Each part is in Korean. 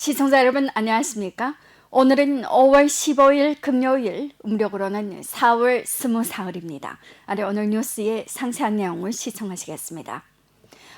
시청자 여러분 안녕하십니까? 오늘은 5월 15일 금요일, 음력으로는 4월 20사흘입니다. 아래 오늘 뉴스의 상세한 내용을 시청하시겠습니다.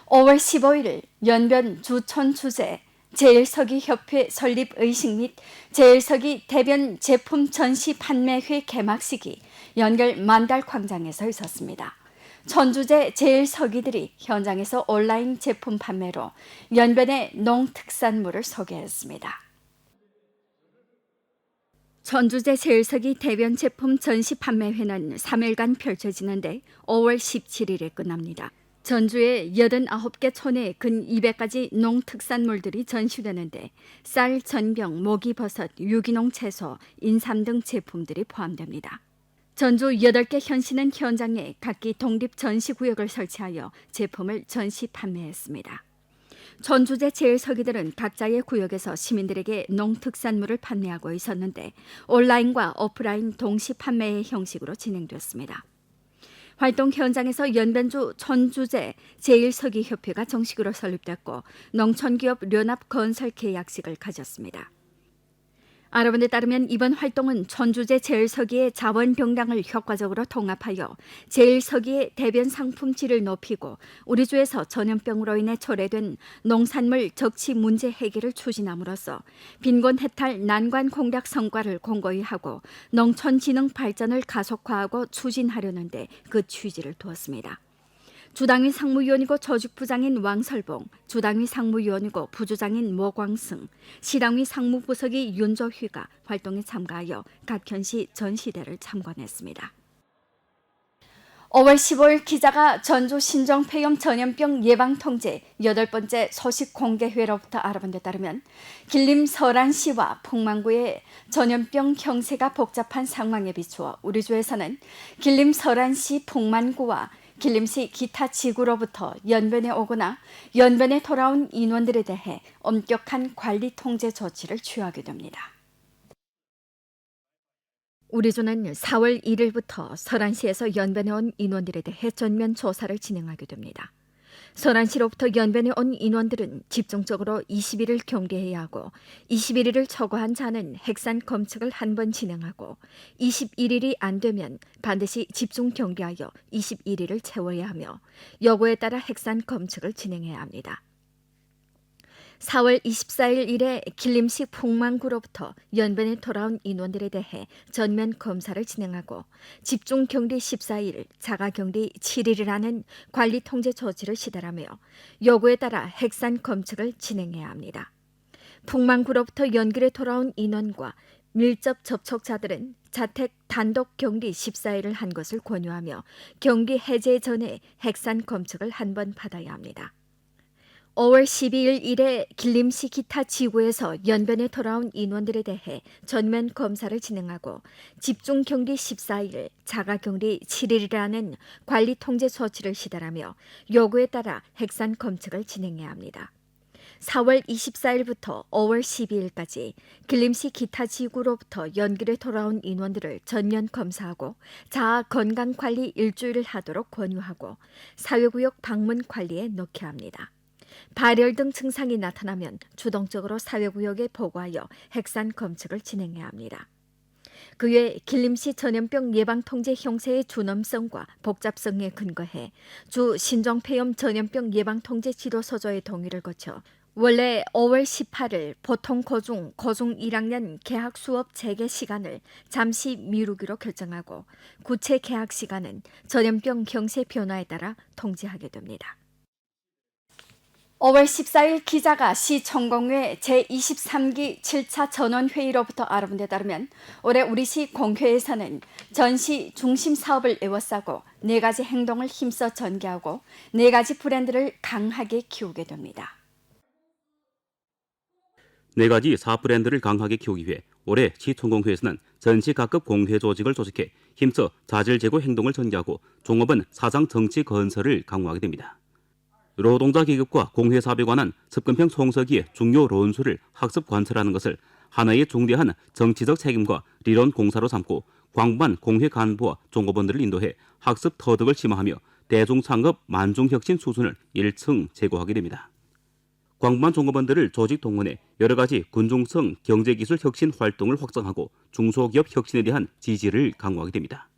5월 15일 연변 주촌주제 제1서기협회 설립 의식 및 제1서기 대변 제품 전시 판매회 개막식이 연결 만달광장에서 있었습니다. 천주제 제1서기들이 현장에서 온라인 제품 판매로 연변의 농특산물을 소개했습니다. 천주제 제1서기 대변 제품 전시 판매회는 3일간 펼쳐지는데 5월 17일에 끝납니다. 전주의 89개 촌에 근 200가지 농특산물들이 전시되는데 쌀, 전병, 모기버섯, 유기농 채소, 인삼 등 제품들이 포함됩니다. 전주 8개 현시는 현장에 각기 독립 전시구역을 설치하여 제품을 전시 판매했습니다. 전주제 제1서기들은 각자의 구역에서 시민들에게 농특산물을 판매하고 있었는데 온라인과 오프라인 동시 판매의 형식으로 진행됐습니다. 활동 현장에서 연변주 천주제 제1서기협회가 정식으로 설립됐고 농촌기업 연합건설 계약식을 가졌습니다. 알아본데 따르면 이번 활동은 천주제 제1서기의 자원병량을 효과적으로 통합하여 제1서기의 대변 상품 질을 높이고 우리 주에서 전염병으로 인해 초래된 농산물 적치 문제 해결을 추진함으로써 빈곤 해탈 난관 공략 성과를 공고히 하고 농촌 진흥 발전을 가속화하고 추진하려는 데 그 취지를 두었습니다. 주당위 상무위원이고 조직부장인 왕설봉, 주당위 상무위원이고 부주장인 모광승, 시당위 상무부석이 윤조휘가 활동에 참가하여 각 현시 전시대를 참관했습니다. 5월 15일 기자가 전주 신종폐렴 전염병 예방통제 8번째 소식 공개회로부터 알아본 데 따르면 길림 서란시와 풍만구의 전염병 형세가 복잡한 상황에 비추어 우리 주에서는 길림 서란시 풍만구와 길림시 기타 지구로부터 연변에 오거나 연변에 돌아온 인원들에 대해 엄격한 관리 통제 조치를 취하게 됩니다. 우리 주는 4월 1일부터 서란시에서 연변에 온 인원들에 대해 전면 조사를 진행하게 됩니다. 서란시로부터 연변에 온 인원들은 집중적으로 21일 격리해야 하고 21일을 초과한 자는 핵산 검측을 한 번 진행하고 21일이 안 되면 반드시 집중 격리하여 21일을 채워야 하며 여부에 따라 핵산 검측을 진행해야 합니다. 4월 24일 이래 길림시 풍만구로부터 연변에 돌아온 인원들에 대해 전면 검사를 진행하고 집중 격리 14일, 자가 격리 7일이라는 관리 통제 조치를 시달하며 요구에 따라 핵산 검측을 진행해야 합니다. 풍만구로부터 연길에 돌아온 인원과 밀접 접촉자들은 자택 단독 격리 14일을 한 것을 권유하며 격리 해제 전에 핵산 검측을 한 번 받아야 합니다. 5월 12일 이래 길림시 기타 지구에서 연변에 돌아온 인원들에 대해 전면 검사를 진행하고 집중 격리 14일, 자가 격리 7일이라는 관리 통제 조치를 시달하며 요구에 따라 핵산 검측을 진행해야 합니다. 4월 24일부터 5월 12일까지 길림시 기타 지구로부터 연길에 돌아온 인원들을 전면 검사하고 자아 건강 관리 일주일을 하도록 권유하고 사회구역 방문 관리에 넣게 합니다. 발열 등 증상이 나타나면 주동적으로 사회구역에 보고하여 핵산 검측을 진행해야 합니다. 그 외 길림시 전염병 예방통제 형세의 준엄성과 복잡성에 근거해 주 신종폐렴 전염병 예방통제 지도서조의 동의를 거쳐 원래 5월 18일 보통 고중 1학년 개학 수업 재개 시간을 잠시 미루기로 결정하고 구체 개학 시간은 전염병 형세 변화에 따라 통지하게 됩니다. 5월 14일 기자가 시총공회 제23기 7차 전원회의로부터 알아본 데 따르면 올해 우리시 공회에서는 전시 중심 사업을 에워싸고 4가지 행동을 힘써 전개하고 4가지 브랜드를 강하게 키우게 됩니다. 4가지 사업 브랜드를 강하게 키우기 위해 올해 시총공회에서는 전시 각급 공회 조직을 조직해 힘써 자질 제고 행동을 전개하고 종업원 사장 정치 건설을 강화하게 됩니다. 노동자 계급과 공회 사업에 관한 접근평 송서기의 중요論수를 학습 관철하는 것을 하나의 중대한 정치적 책임과理論 공사로 삼고 광범한 공회 간부와 종업원들을 인도해 학습 터득을 심화하며 대중창업 만중혁신 수준을 1층 제고하게 됩니다. 광범한 종업원들을 조직 동원해 여러 가지 군중성 경제기술 혁신 활동을 확장하고 중소기업 혁신에 대한 지지를 강화하게 됩니다.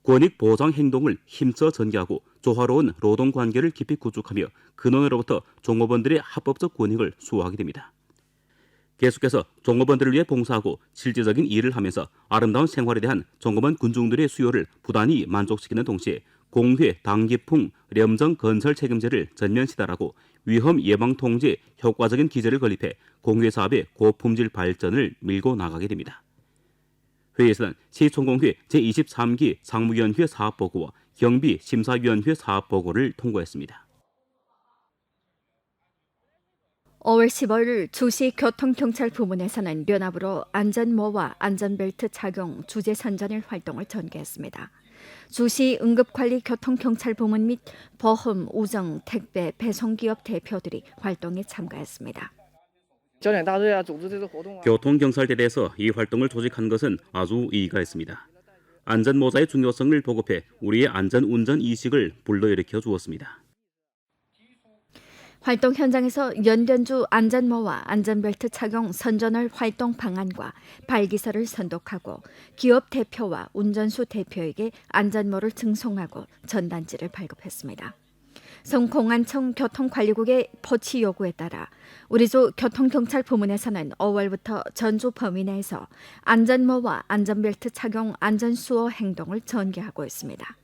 권익 보장 행동을 힘써 전개하고 조화로운 노동 관계를 깊이 구축하며 근원으로부터 종업원들의 합법적 권익을 수호하게 됩니다. 계속해서 종업원들을 위해 봉사하고 실질적인 일을 하면서 아름다운 생활에 대한 종업원 군중들의 수요를 부단히 만족시키는 동시에 공회 당기풍 렴정 건설 책임제를 전면 시달하고 위험 예방 통제 효과적인 기제를 건립해 공회 사업의 고품질 발전을 밀고 나가게 됩니다. 회의에서는 시총공회 제23기 상무위원회 사업보고와 경비심사위원회 사업보고를 통과했습니다. 5월 15일 주시 교통경찰 부문에서는 연합으로 안전모와 안전벨트 착용 주제 선전일 활동을 전개했습니다. 주시 응급관리 교통경찰 부문 및 보험, 우정, 택배, 배송기업 대표들이 활동에 참가했습니다. 교통경찰대대에서 이 활동을 조직한 것은 아주 의의가 있습니다. 안전모자의 중요성을 보급해 우리의 안전운전 이식을 불러일으켜 주었습니다. 활동 현장에서 연변주 안전모와 안전벨트 착용 선전월 활동 방안과 발기서를 선독하고 기업 대표와 운전수 대표에게 안전모를 증송하고 전단지를 발급했습니다. 성공안청 교통관리국의 포치 요구에 따라 우리주 교통경찰 부문에서는 5월부터 전주 범위 내에서 안전모와 안전벨트 착용 안전수호 행동을 전개하고 있습니다.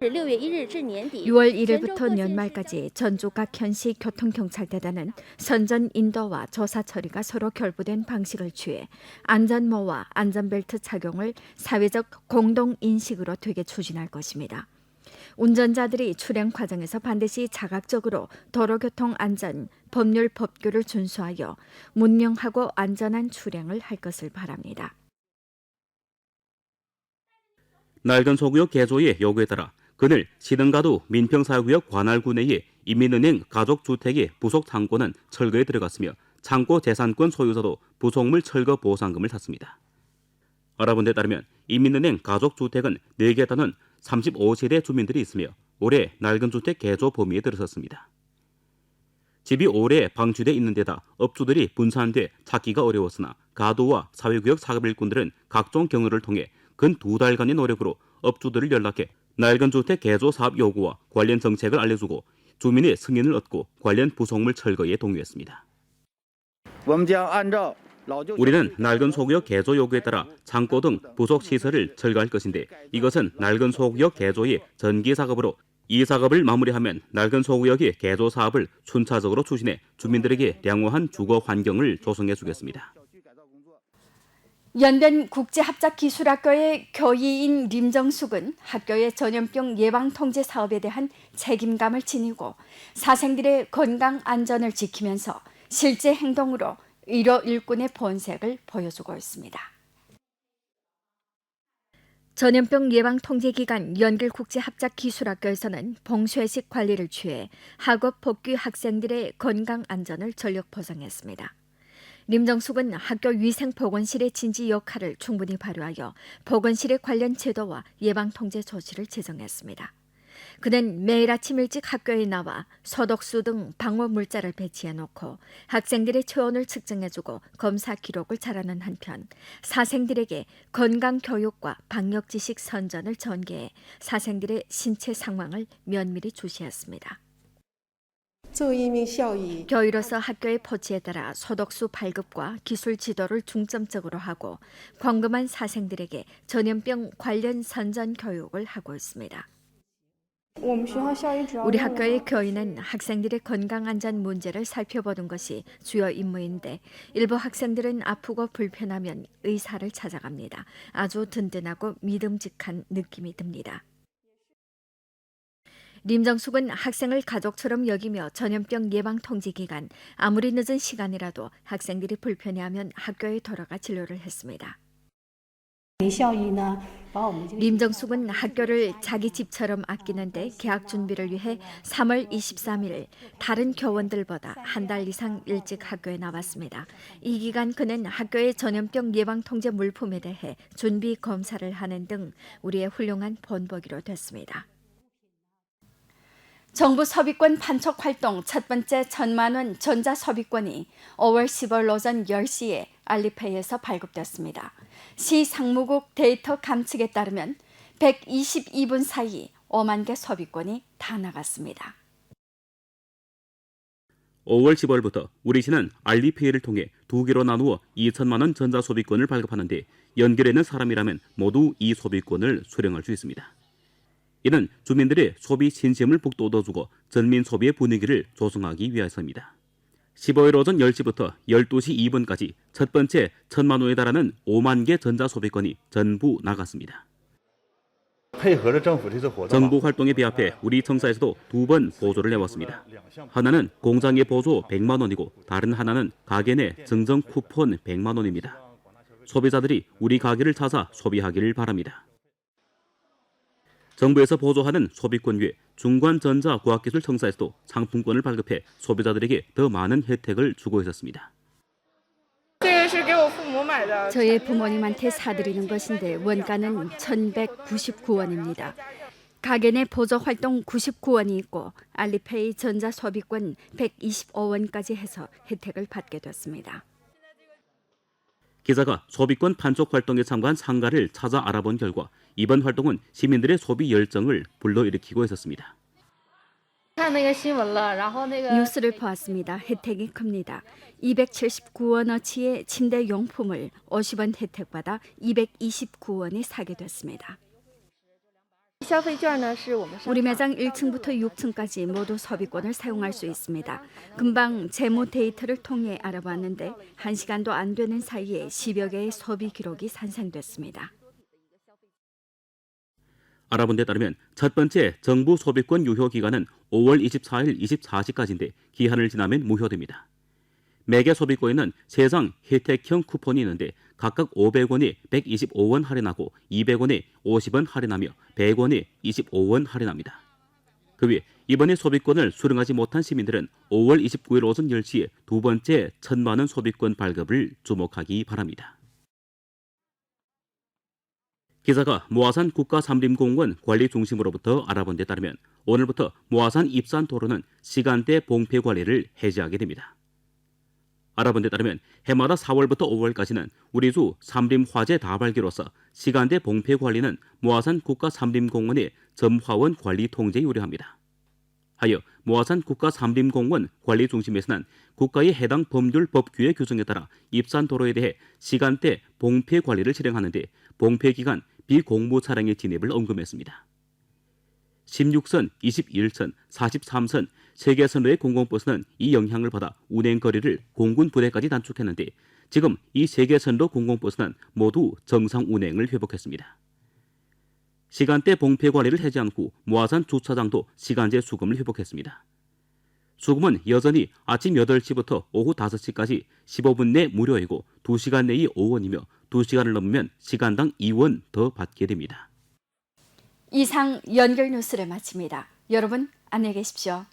6월 1일부터 연말까지 전주 각 현시 교통경찰대단은 선전 인도와 조사 처리가 서로 결부된 방식을 취해 안전모와 안전벨트 착용을 사회적 공동인식으로 되게 추진할 것입니다. 운전자들이 출행 과정에서 반드시 자각적으로 도로교통 안전 법률 법규를 준수하여 문명하고 안전한 출행을 할 것을 바랍니다. 낡은 소구역 개조의 요구에 따라 그늘 시등가도 민평사구역 관할구 내의 인민은행 가족주택의 부속 창고는 철거에 들어갔으며 창고 재산권 소유자도 부속물 철거 보상금을 탔습니다. 알아본 데 따르면 인민은행 가족주택은 4개 단원 35세대 주민들이 있으며 올해 낡은 주택 개조 범위에 들어섰습니다. 집이 오래 방치돼 있는 데다 업주들이 분산돼 찾기가 어려웠으나 가도와 사회구역 사업일꾼들은 각종 경로를 통해 근 2달간의 노력으로 업주들을 연락해 낡은 주택 개조 사업 요구와 관련 정책을 알려주고 주민의 승인을 얻고 관련 부속물 철거에 동의했습니다. 우리는 낡은 소구역 개조 요구에 따라 창고 등 부속 시설을 철거할 것인데 이것은 낡은 소구역 개조의 전기 작업으로 이 작업을 마무리하면 낡은 소구역의 개조 사업을 순차적으로 추진해 주민들에게 양호한 주거 환경을 조성해 주겠습니다. 연변 국제합작기술학교의 교의인 림정숙은 학교의 전염병 예방통제 사업에 대한 책임감을 지니고 사생들의 건강 안전을 지키면서 실제 행동으로 의료 일꾼의 본색을 보여주고 있습니다. 전염병 예방통제 기간 연길국제합작기술학교에서는 봉쇄식 관리를 취해 학업 복귀 학생들의 건강 안전을 전력 보장했습니다. 림정숙은 학교 위생보건실의 진지 역할을 충분히 발휘하여 보건실의 관련 제도와 예방통제 조치를 제정했습니다. 그는 매일 아침 일찍 학교에 나와 소독수 등 방호 물자를 배치해놓고 학생들의 체온을 측정해주고 검사 기록을 잘하는 한편 사생들에게 건강교육과 방역지식 선전을 전개해 사생들의 신체 상황을 면밀히 주시했습니다. 교의로서 학교의 포치에 따라 소독수 발급과 기술 지도를 중점적으로 하고 궁금한 사생들에게 전염병 관련 선전 교육을 하고 있습니다. 우리 학교의 교인은 학생들의 건강안전 문제를 살펴보는 것이 주요 임무인데 일부 학생들은 아프고 불편하면 의사를 찾아갑니다. 아주 든든하고 믿음직한 느낌이 듭니다. 림정숙은 학생을 가족처럼 여기며 전염병 예방 통제 기간 아무리 늦은 시간이라도 학생들이 불편해하면 학교에 돌아가 진료를 했습니다. 림정숙은 학교를 자기 집처럼 아끼는데 개학 준비를 위해 3월 23일 다른 교원들보다 한 달 이상 일찍 학교에 나왔습니다. 이 기간 그는 학교의 전염병 예방 통제 물품에 대해 준비 검사를 하는 등 우리의 훌륭한 본보기로 됐습니다. 정부 소비권 판촉 활동 첫 번째 1,000만 원 전자 소비권이 5월 10일 오전 10시에 알리페이에서 발급됐습니다. 시 상무국 데이터 감측에 따르면 122분 사이 5만 개 소비권이 다 나갔습니다. 5월 10월부터 우리 시는 알리페이를 통해 2개로 나누어 2천만 원 전자 소비권을 발급하는데 연결해 있는 사람이라면 모두 이 소비권을 수령할 수 있습니다. 이는 주민들의 소비 신심을 북돋워주고 전민 소비의 분위기를 조성하기 위해서입니다. 15일 오전 10시부터 12시 2분까지 첫 번째 1,000만 원에 달하는 5만 개 전자 소비권이 전부 나갔습니다. 정부 활동에 비합해 우리 청사에서도 2번 보조를 내왔습니다. 하나는 공장의 보조 100만 원이고 다른 하나는 가게 내 증정 쿠폰 100만 원입니다. 소비자들이 우리 가게를 찾아 소비하기를 바랍니다. 정부에서 보조하는 소비권 외 중관전자과학기술청사에서도 상품권을 발급해 소비자들에게 더 많은 혜택을 주고 있었습니다. 저의 부모님한테 사드리는 것인데 원가는 1,199원입니다. 가게 내 보조 활동 99원이 있고 알리페이 전자 소비권 125원까지 해서 혜택을 받게 됐습니다. 기자가 소비권 판촉 활동에 참가한 상가를 찾아 알아본 결과 이번 활동은 시민들의 소비 열정을 불러일으키고 있었습니다. 뉴스를 보았습니다. 혜택이 큽니다. 279원어치의 침대 용품을 50원 혜택받아 229원에 사게 됐습니다. 우리 매장 1층부터 6층까지 모두 소비권을 사용할 수 있습니다. 금방 재무 데이터를 통해 알아봤는데 1시간도 안 되는 사이에 10여 개의 소비 기록이 산생됐습니다. 알아본 데 따르면 첫 번째 정부 소비권 유효 기간은 5월 24일 24시까지인데 기한을 지나면 무효됩니다. 매개 소비권에는 3장 혜택형 쿠폰이 있는데 각각 500원에 125원 할인하고 200원에 50원 할인하며 100원에 25원 할인합니다. 그 외 이번에 소비권을 수령하지 못한 시민들은 5월 29일 오전 10시에 두 번째 1,000만 원 소비권 발급을 주목하기 바랍니다. 기자가 모아산 국가삼림공원 관리중심으로부터 알아본 데 따르면 오늘부터 모아산 입산 도로는 시간대 봉폐 관리를 해제하게 됩니다. 알아본 데 따르면 해마다 4월부터 5월까지는 우리주 삼림화재 다발기로서 시간대 봉폐 관리는 모아산 국가삼림공원의 점화원 관리 통제에 유리합니다. 하여 모아산 국가삼림공원 관리중심에서는 국가의 해당 법률 법규의 규정에 따라 입산 도로에 대해 시간대 봉폐 관리를 실행하는데 봉폐 기간 비공무 차량의 진입을 언급했습니다. 16선, 21선, 43선, 3개 선로의 공공버스는 이 영향을 받아 운행 거리를 공군 부대까지 단축했는데 지금 이 3개 선로 공공버스는 모두 정상 운행을 회복했습니다. 시간대 봉폐 관리를 해제한 후 모아산 주차장도 시간제 수금을 회복했습니다. 수금은 여전히 아침 8시부터 오후 5시까지 15분 내 무료이고 2시간 내에 5원이며 2시간을 넘으면 시간당 2원 더 받게 됩니다. 이상 연결 뉴스를 마칩니다. 여러분 안녕히 계십시오.